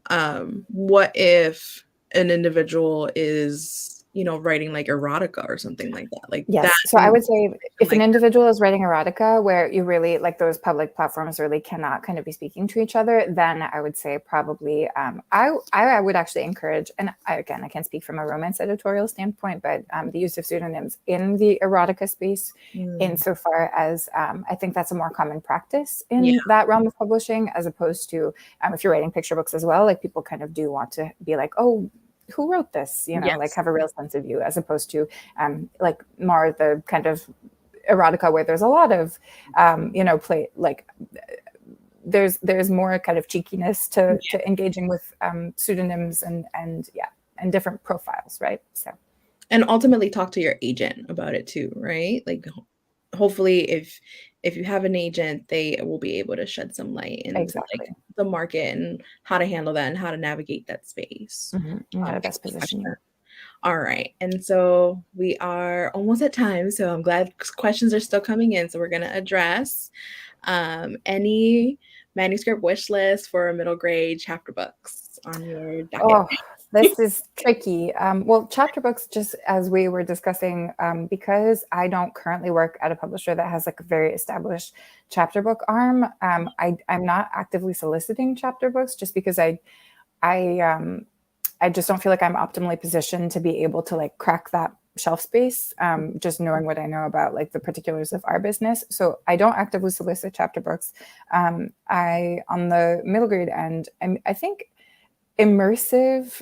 what if an individual is writing like erotica or something like that? Like that. yes. So I would say if an Like, individual is writing erotica where you really like those public platforms really cannot kind of be speaking to each other, then I would say probably I would actually encourage, and I can't speak from a romance editorial standpoint, but the use of pseudonyms in the erotica space, insofar as I think that's a more common practice in that realm of publishing, as opposed to if you're writing picture books as well, like people kind of do want to be like, oh, who wrote this, like have a real sense of you, as opposed to like more the kind of erotica where there's a lot of play, like there's more kind of cheekiness to engaging with pseudonyms and different profiles, right? So and ultimately talk to your agent about it too, right? Like hopefully if you have an agent, they will be able to shed some light into like exactly. the market and how to handle that and how to navigate that space. Best position you. All right. And so we are almost at time. So I'm glad questions are still coming in. So we're going to address any manuscript wish list for middle grade chapter books on your docket. Oh, this is tricky. Well, chapter books, just as we were discussing, because I don't currently work at a publisher that has like a very established chapter book arm, I'm not actively soliciting chapter books just because I just don't feel like I'm optimally positioned to be able to like crack that shelf space, just knowing what I know about like the particulars of our business. So I don't actively solicit chapter books. On the middle grade end, I think immersive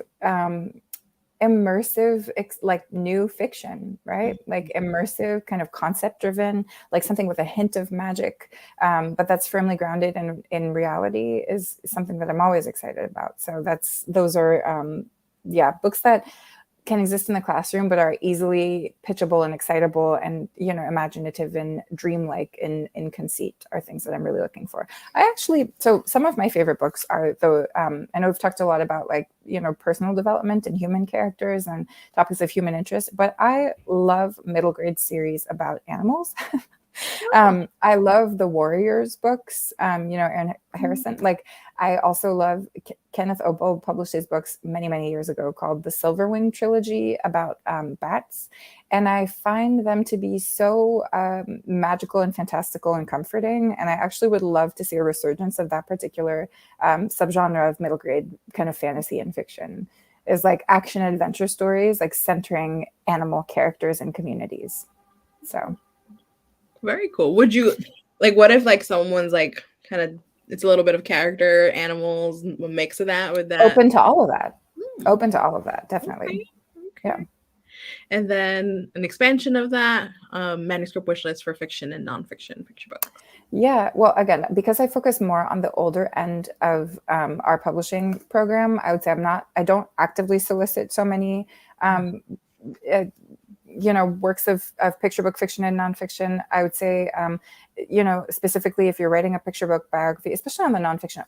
like new fiction, right? Like immersive, kind of concept driven, like something with a hint of magic, but that's firmly grounded in reality, is something that I'm always excited about. So those are books that can exist in the classroom but are easily pitchable and excitable and imaginative and dreamlike in conceit are things that I'm really looking for. So some of my favorite books are I know we've talked a lot about like personal development and human characters and topics of human interest, but I love middle grade series about animals. I love the Warriors books, Aaron Harrison. Like I also love Kenneth Obold published his books many, many years ago called the Silverwing Trilogy about bats. And I find them to be so magical and fantastical and comforting. And I actually would love to see a resurgence of that particular subgenre of middle grade kind of fantasy and fiction, is like action adventure stories, like centering animal characters and communities. So Very cool. Would you like what if like someone's like kind of it's a little bit of character, animals, a mix of that with that? Open to all of that. Definitely. Okay. Yeah. And then an expansion of that, manuscript wish list for fiction and nonfiction picture books. Yeah, well, again, because I focus more on the older end of our publishing program, I would say I don't actively solicit so many works of picture book fiction and nonfiction. I would say, specifically if you're writing a picture book biography, especially on the fiction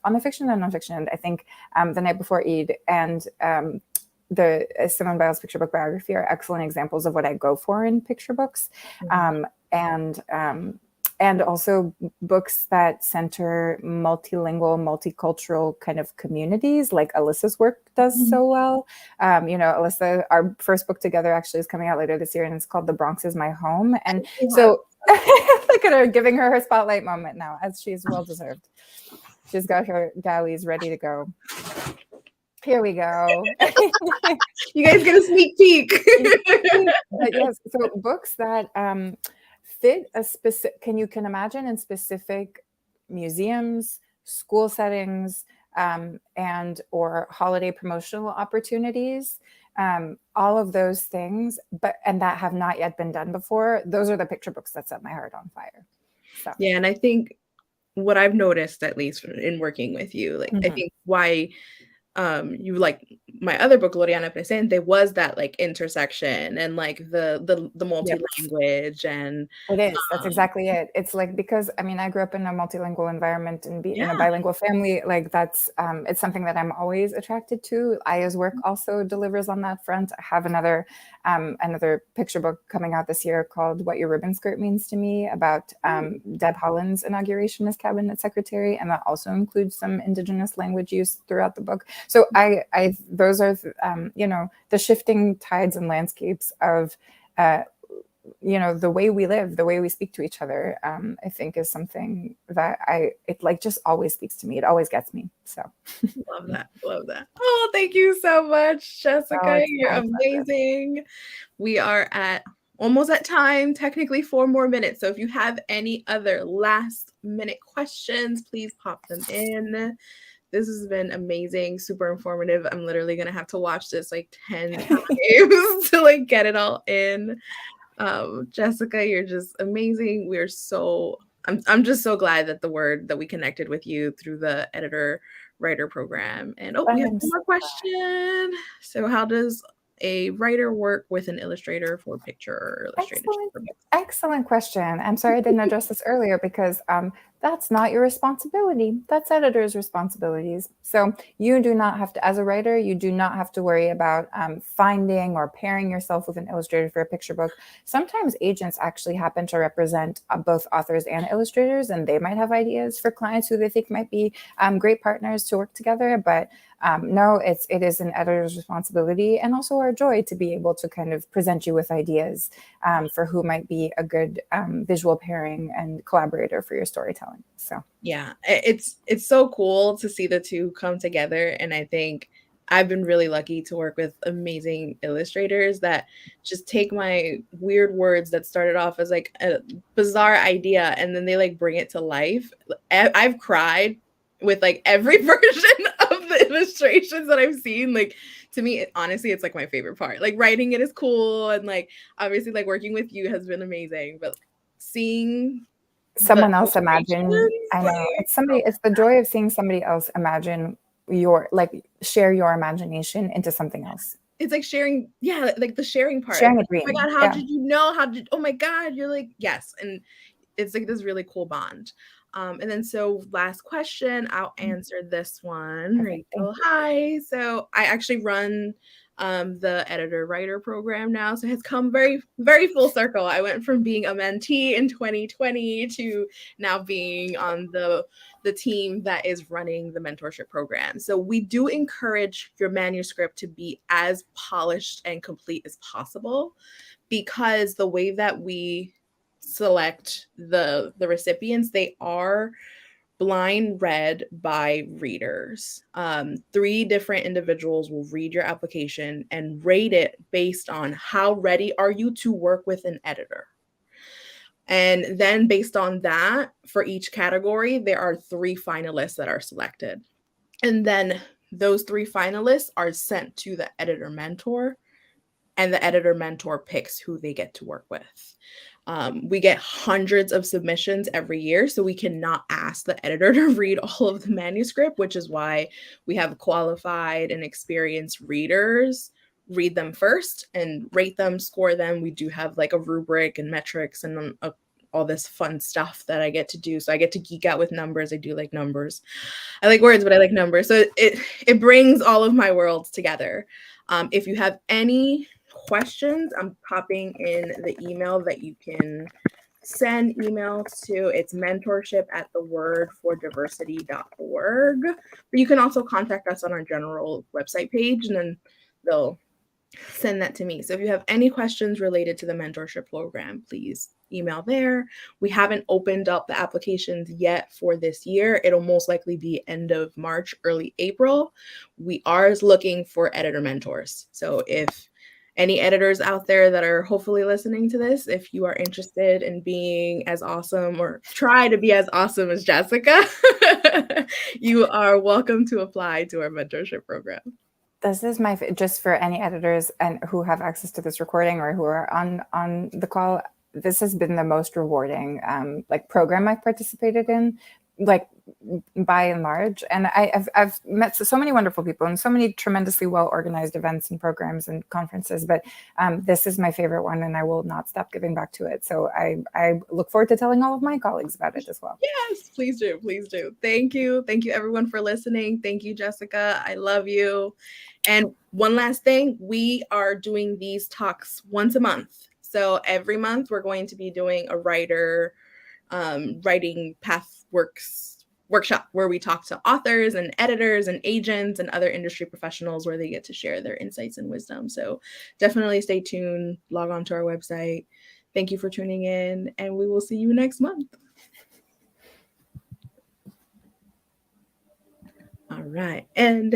and nonfiction end, I think The Night Before Eid and the Simone Biles picture book biography are excellent examples of what I go for in picture books. And also books that center multilingual, multicultural kind of communities, like Alyssa's work does so well. Alyssa, our first book together actually is coming out later this year, and it's called The Bronx Is My Home. And so look at her giving her spotlight moment now, as she's well deserved. She's got her galleys ready to go. Here we go. You guys get a sneak peek. But yes, so books that fit a specific, can imagine in specific museums, school settings, and or holiday promotional opportunities, all of those things, and that have not yet been done before. Those are the picture books that set my heart on fire. So Yeah, and I think what I've noticed, at least in working with you, like I think why you like my other book, Gloriana Presente, was that like intersection and like the multi-language and it is. That's exactly it. It's like, because I mean, I grew up in a multilingual environment and be in a yeah. bilingual family. Like that's it's something that I'm always attracted to. Aya's work also delivers on that front. I have another picture book coming out this year called What Your Ribbon Skirt Means to Me, about Deb Haaland's inauguration as cabinet secretary, and that also includes some Indigenous language use throughout the book. So I those are you know, the shifting tides and landscapes of you know, the way we live, the way we speak to each other, I think is something that it like just always speaks to me. It always gets me. So Love that. Love that. Oh, thank you so much, Jessica. You're amazing. We are almost at time, technically 4 more minutes. So if you have any other last minute questions, please pop them in. This has been amazing, super informative. I'm literally going to have to watch this like 10 times to like get it all in. Jessica, you're just amazing. I'm just so glad that we connected with you through the editor-writer program. And we have one more question. So how does a writer work with an illustrator for picture or illustrated? Excellent question. I'm sorry I didn't address this earlier, because that's not your responsibility. That's editors' responsibilities. So you do not have to, as a writer, you do not have to worry about finding or pairing yourself with an illustrator for a picture book. Sometimes agents actually happen to represent both authors and illustrators, and they might have ideas for clients who they think might be great partners to work together. But no, it is an editor's responsibility, and also our joy to be able to kind of present you with ideas for who might be a good visual pairing and collaborator for your storytelling. So yeah, it's so cool to see the two come together, and I think I've been really lucky to work with amazing illustrators that just take my weird words that started off as like a bizarre idea, and then they like bring it to life. I've cried with like every version of the illustrations that I've seen. Like, to me, honestly, it's like my favorite part. Like, writing it is cool, and like obviously like working with you has been amazing, but seeing someone else imagine, I know, it's the joy of seeing somebody else imagine share your imagination into something else. It's like sharing, like the sharing part. Sharing a dream. Oh my God, how did you know? Oh my God, you're like, yes. And it's like this really cool bond. And then so last question, I'll answer this one. Rachel, hi. So I actually run the editor-writer program now. So it's come very, very full circle. I went from being a mentee in 2020 to now being on the team that is running the mentorship program. So we do encourage your manuscript to be as polished and complete as possible, because the way that we select the recipients, they are blind read by readers. 3 different individuals will read your application and rate it based on how ready are you to work with an editor. And then based on that, for each category, there are 3 finalists that are selected. And then those 3 finalists are sent to the editor mentor, and the editor mentor picks who they get to work with. We get hundreds of submissions every year, so we cannot ask the editor to read all of the manuscript, which is why we have qualified and experienced readers read them first and rate them, score them. We do have like a rubric and metrics and all this fun stuff that I get to do. So I get to geek out with numbers. I do like numbers. I like words, but I like numbers. So it brings all of my worlds together. If you have any questions, I'm popping in the email that you can send emails to. It's mentorship@thewordfordiversity.org. But you can also contact us on our general website page, and then they'll send that to me. So if you have any questions related to the mentorship program, please email there. We haven't opened up the applications yet for this year. It'll most likely be end of March, early April. We are looking for editor mentors. So if any editors out there that are hopefully listening to this, if you are interested in being as awesome or try to be as awesome as Jessica, you are welcome to apply to our mentorship program. This is just for any editors and who have access to this recording or who are on the call. This has been the most rewarding like program I've participated in, like by and large. And I've met so many wonderful people and so many tremendously well organized events and programs and conferences. But this is my favorite one, and I will not stop giving back to it. So I look forward to telling all of my colleagues about it as well. Yes, please do. Please do. Thank you. Thank you, everyone, for listening. Thank you, Jessica. I love you. And one last thing, we are doing these talks once a month. So every month we're going to be doing a writing path workshop where we talk to authors and editors and agents and other industry professionals where they get to share their insights and wisdom. So definitely stay tuned, log on to our website. Thank you for tuning in, and we will see you next month. All right. And